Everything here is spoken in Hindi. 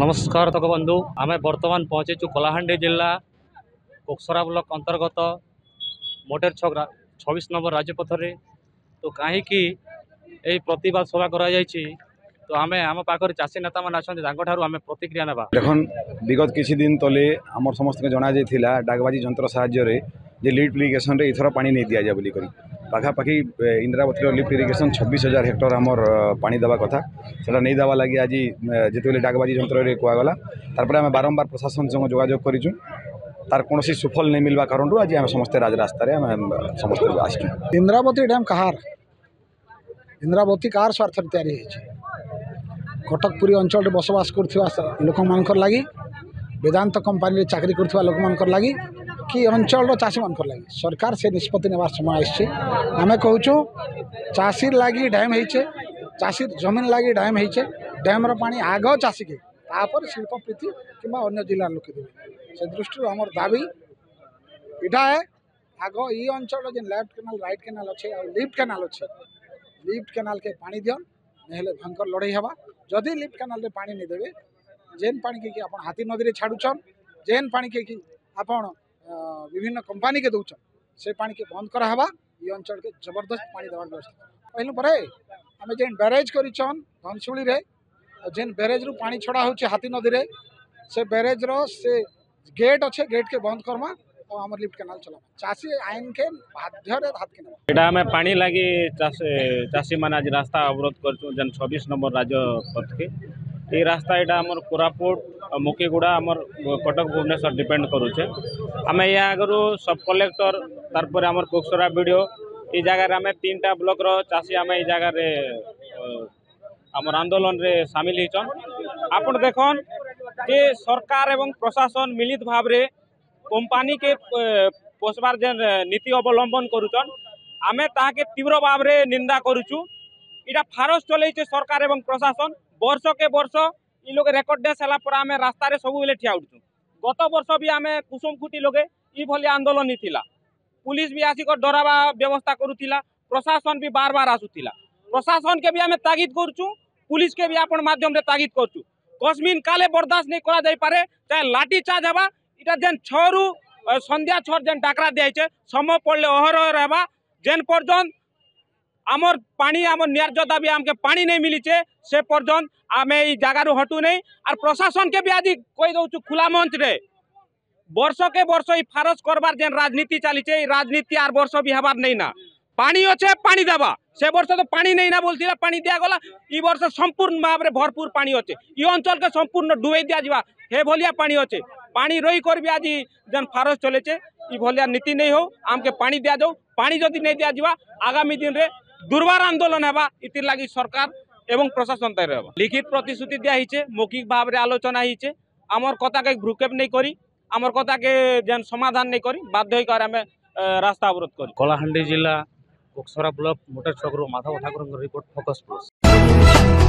नमस्कार तक बंधु आम बर्तमान पहुँचीचु कलाहांडी जिला कोकसरा ब्लॉक अंतर्गत मोटेर छक 26 नंबर राजपथ रे। तो कहीं प्रतिवाद सभा कर तो आम आम पाखे चाषी नेता मैंने अच्छा आम प्रतिक्रिया ना देखन विगत किसी दिन तले आम समस्त जना जाइए डाकबाजी जंत्र साहाय्य जे लिफ्ट इरिगेशन रे इथर पानी नहीं दि जाए बोली पाखापाखि इंदिरावती लिफ्ट इरिगेशन 26,000 हेक्टर आमर पानी देवा कथा से नहीं देवा लगी आज जिते डाकबाजी जंत्र कहगला तार आम बारंबार प्रशासन संग जोगाजोग करूँ तार कौन सुफल नहीं मिलवा कारण आज आम समस्ते राजरास्तार समस्त आस इंदिरावती डैम कहार इंदिरावती कार स्वार्थ तैयारी कटक पुरी अंचल बसवास कर लोक मान लगी वेदांत कंपानी चाकरी कर लोक मान लगी कि अंचल चाषी मान लगी सरकार से निष्पत्ति नेबार समय आसी आम कहूँ चाषी लगी डैम होचे चाषी जमीन लगी डैम होचे डैम पानी आग चाषी के तापर शिल्प प्रीति कि अन्य जिलार लोके देवे से दृष्टि आम दाबी इटा है आग ये अंचल जो लेफ्ट केनाल राइट केनाल अच्छे लिफ्ट केनाल अच्छे लिफ्ट केनाल के पानी दियन नहीं भयंकर लड़ाई हवा जदि लिफ्ट केनाल रे पानी नहीं देवे जेन पानी के आप हाथी नदी रे छाड़ुछन जेन पानी के आपन विभिन्न कंपानी के दौन से पानी के बंद करा हवा ये अंचल के जबरदस्त पानी देवार व्यवस्था पहलू पर आम जेन बैरेज करिछन धनसुली रे जेन बैरेज रु पानी छड़ा होचे हाथी नदी रे से बैरेज रो से गेट अच्छे गेट के बंद करमा आम लिफ्ट केनाल चला चाषी आईन के बाध्य हाथ के आम पानी लगी चाषी मैंने आज रास्ता अवरोध कर 26 नंबर राजपथ के ये रास्ता यहाँ आम कोरापुट मुकीगुड़ा आम कटक भुवनेश्वर डिपेंड करुचे आम या आगु सब कलेक्टर तार आम कोकसरा वीडियो ये जगार आम 3टा ब्लॉक रो चाषी आम ये जगार आम आंदोलन रे सामिल होचन आपण देखन जे सरकार एवं प्रशासन मिलित भाव रे कंपानी के पोषबार जेन नीति अवलंबन करुचन आमे ताके तीव्र भाव रे निंदा करुचु इटा फारस चलैছে सरकार एवं प्रशासन वर्ष के वर्ष इ लोग रेकर्ड डेस हला पर आमे रास्ता रे सब बेले ठिया उठु गत वर्ष भी आमे कुसुमकुटी लोगे इ भली आंदोलन नी थिला पुलिस भी आसी को डरावा व्यवस्था करुथिला प्रशासन भी बार बार आसुथिला प्रशासन के भी आमे तागिद करचु पुलिस के भी अपन माध्यम रे तागिद करचु कस्मिन काले बर्दाश्त नहीं करा जाई पारे चाहे लाठी चार्ज हवा इटा जेन 6 रु संध्या 6 जेन डाकरा दिया समय पड़े अहरह रहबा जेन पर्यंत आमर पानी आमर न्याय्य दाबी आमके पानी नहीं मिलीचे से पर्यंत आमे ई जगार हटू नहीं और प्रशासन के भी आज कही दौचु खुला मंच रे वर्ष के वर्ष ई फारस करबार जेन राजनीति चलीचे राजनीति आर वर्ष भी हबार नहीं ना पानी अच्छे पानी देवा से वर्ष तो पानी नहीं ना बोलता पानी दिया गला ई वर्ष संपूर्ण भाव में भरपूर पानी अच्छे ये अंचल के संपूर्ण डुबे दिया जावा हे भलिया पानी अच्छे पानी रही कर भी आज जेन फारस चलेचे ई भलिया नीति नहीं हो आमके पानी दिया जाओ पानी जदि नहीं दिया जावा आगामी दिन रे दुर्बार आंदोलन हेबा इतिर लगी सरकार एवं प्रशासन तैयार हेबा लिखित प्रतिश्रुति दिया हिचे मौखिक भाव रे आलोचना हिचे आमर कथा के भ्रुक्षेप नहीं करी आमर कथा के जेन समाधान नहीं करी बाध्य होकर आमे रास्ता अवरोध करी। कलाहांडी जिला कोकसरा ब्लॉक मोटर छक Madhav Thakur report focus plus.